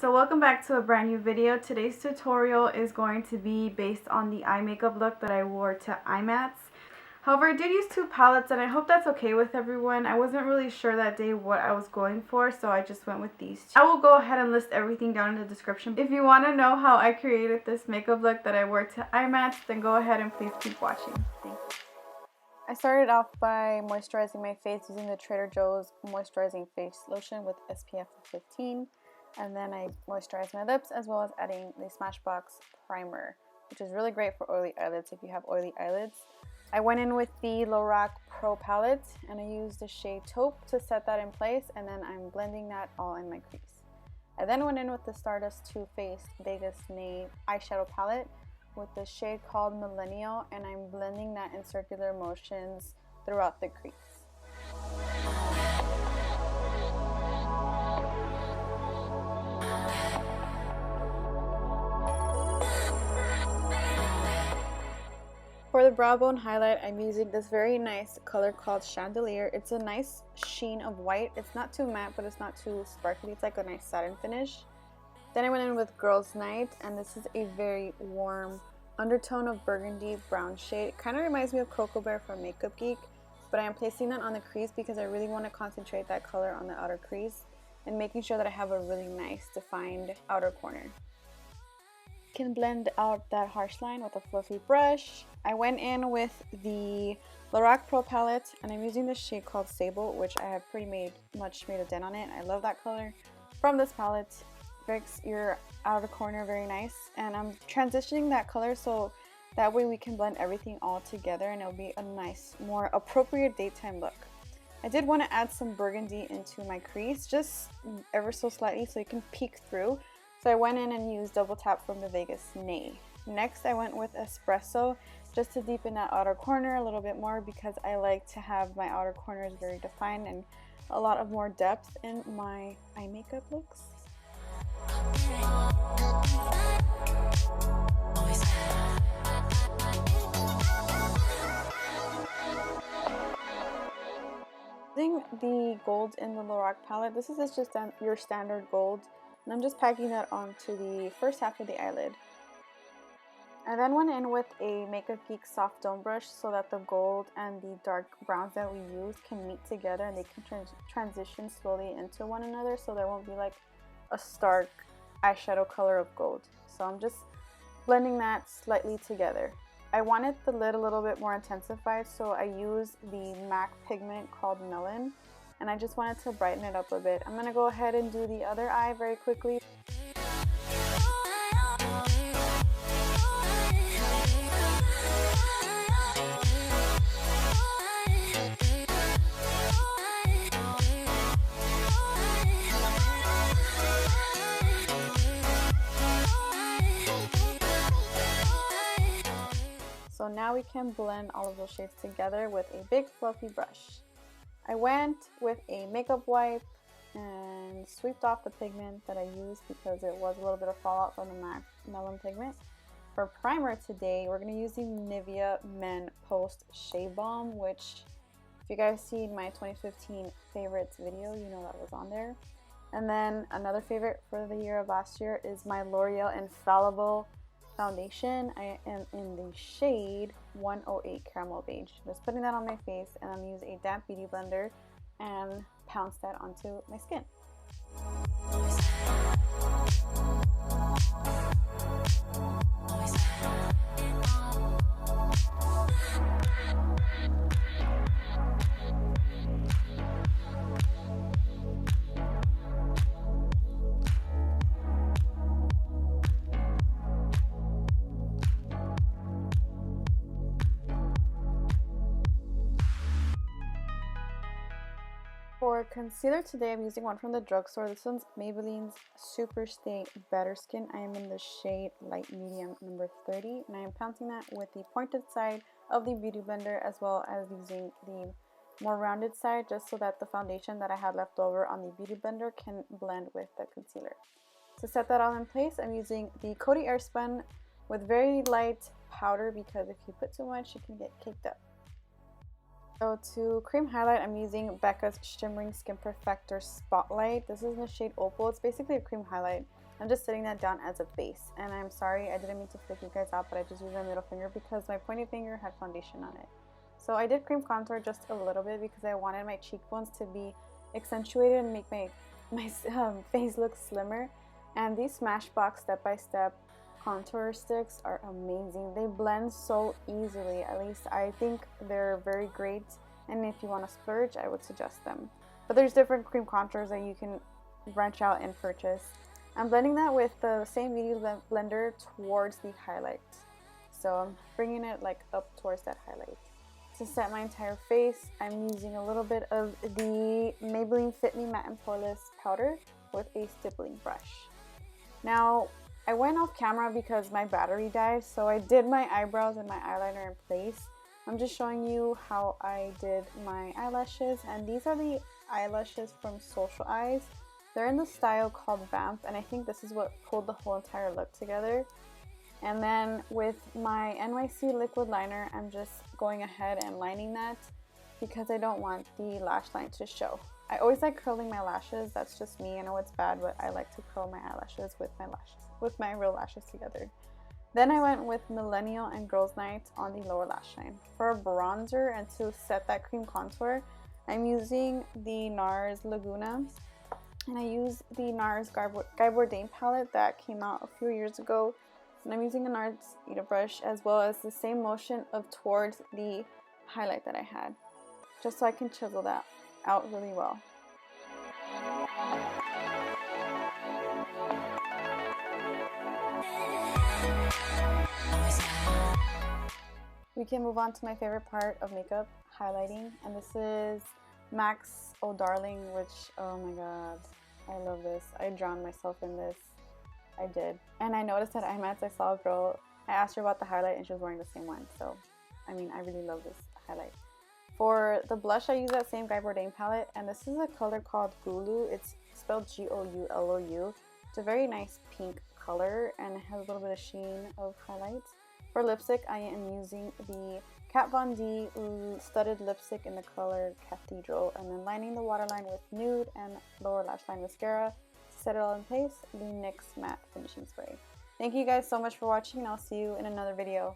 So welcome back to a brand new video. Today's tutorial is going to be based on the eye makeup look that I wore to IMATS. However, I did use two palettes and I hope that's okay with everyone. I wasn't really sure that day what I was going for, so I just went with these two. I will go ahead and list everything down in the description. If you want to know how I created this makeup look that I wore to IMATS, then go ahead and please keep watching. Thank you. I started off by moisturizing my face using the Trader Joe's Moisterizing Face Lotion with SPF 15. And then I moisturized my lips as well as adding the Smashbox primer, which is really great for oily eyelids if you have oily eyelids. I went in with the LORAC Pro Palette and I used the shade Taupe to set that in place, and then I'm blending that all in my crease. I then went in with the Stardust Too Faced Vegas Nay eyeshadow palette with the shade called Millennial, and I'm blending that in circular motions throughout the crease. For the brow bone highlight, I'm using this very nice color called Chandelier. It's a nice sheen of white. It's not too matte, but it's not too sparkly. It's like a nice satin finish. Then I went in with Girls Night, and this is a very warm undertone of burgundy brown shade. It kind of reminds me of Cocoa Bear from Makeup Geek, but I am placing that on the crease because I really want to concentrate that color on the outer crease and making sure that I have a really nice defined outer corner. Can blend out that harsh line with a fluffy brush. I went in with the LORAC Pro Palette and I'm using this shade called Sable, which I have pretty much made a dent on it. I love that color from this palette. Makes your outer corner very nice, and I'm transitioning that color so that way we can blend everything all together and it'll be a nice, more appropriate daytime look. I did want to add some burgundy into my crease, just ever so slightly so you can peek through. So I went in and used Double Tap from the Vegas Nay. Next I went with Espresso just to deepen that outer corner a little bit more because I like to have my outer corners very defined and a lot of more depth in my eye makeup looks. Using the gold in the LORAC palette, this is just your standard gold. And I'm just packing that onto the first half of the eyelid. I then went in with a Makeup Geek soft dome brush so that the gold and the dark browns that we use can meet together and they can transition slowly into one another, so there won't be like a stark eyeshadow color of gold. So I'm just blending that slightly together. I wanted the lid a little bit more intensified, so I used the MAC pigment called Melon. And I just wanted to brighten it up a bit. I'm going to go ahead and do the other eye very quickly. So now we can blend all of those shades together with a big fluffy brush. I went with a makeup wipe and swept off the pigment that I used because it was a little bit of fallout from the MAC Melon pigment. For primer today, we're going to use the Nivea Men Post Shave Balm, which if you guys seen my 2015 favorites video, you know that was on there. And then another favorite for the year of last year is my Loreal Infallible foundation. I am in the shade 108 Caramel Beige. Just putting that on my face, and I'm using a damp beauty blender and pounce that onto my skin. For concealer today, I'm using one from the drugstore. This one's Maybelline's Super Stay Better Skin. I am in the shade Light Medium number 30, and I am pouncing that with the pointed side of the beauty blender as well as using the more rounded side just so that the foundation that I had left over on the beauty blender can blend with the concealer. To set that all in place, I'm using the Coty Airspun with very light powder because if you put too much, it can get caked up. So to cream highlight, I'm using Becca's Shimmering Skin Perfector Spotlight. This is in the shade Opal. It's basically a cream highlight. I'm just setting that down as a base. And I'm sorry, I didn't mean to flick you guys out, but I just used my middle finger because my pointy finger had foundation on it. So I did cream contour just a little bit because I wanted my cheekbones to be accentuated and make my face look slimmer. And these Smashbox Step by Step contour sticks are amazing. They blend so easily. At least I think they're very great, and if you want to splurge, I would suggest them. But there's different cream contours that you can branch out and purchase. I'm blending that with the same beauty blender towards the highlight. So I'm bringing it like up towards that highlight. To set my entire face, I'm using a little bit of the Maybelline Fit Me Matte and Poreless powder with a stippling brush. Now, I went off camera because my battery died, so I did my eyebrows and my eyeliner in place. I'm just showing you how I did my eyelashes, and these are the eyelashes from Social Eyes. They're in the style called Vamp, and I think this is what pulled the whole entire look together. And then with my NYC liquid liner, I'm just going ahead and lining that because I don't want the lash line to show. I always like curling my lashes. That's just me. I know it's bad, but I like to curl my eyelashes with my real lashes together. Then I went with Millennial and Girls Night on the lower lash line. For a bronzer and to set that cream contour, I'm using the NARS Laguna, and I use the NARS Guy Bourdain palette that came out a few years ago. And I'm using a NARS Eater brush as well as the same motion of towards the highlight that I had, just so I can chisel that out really well. We can move on to my favorite part of makeup, highlighting, and this is MAC's Oh Darling, which, oh my god, I love this. I drowned myself in this. I did. And I noticed at IMATS I saw a girl, I asked her about the highlight and she was wearing the same one. So, I mean, I really love this highlight. For the blush, I use that same Guy Bourdain palette, and this is a color called Goulou. It's spelled Goulou. It's a very nice pink color and it has a little bit of sheen of highlights. For lipstick, I am using the Kat Von D studded lipstick in the color Cathedral, and then lining the waterline with nude and lower lash line mascara. Set it all in place, the NYX Matte Finishing Spray. Thank you guys so much for watching, and I'll see you in another video.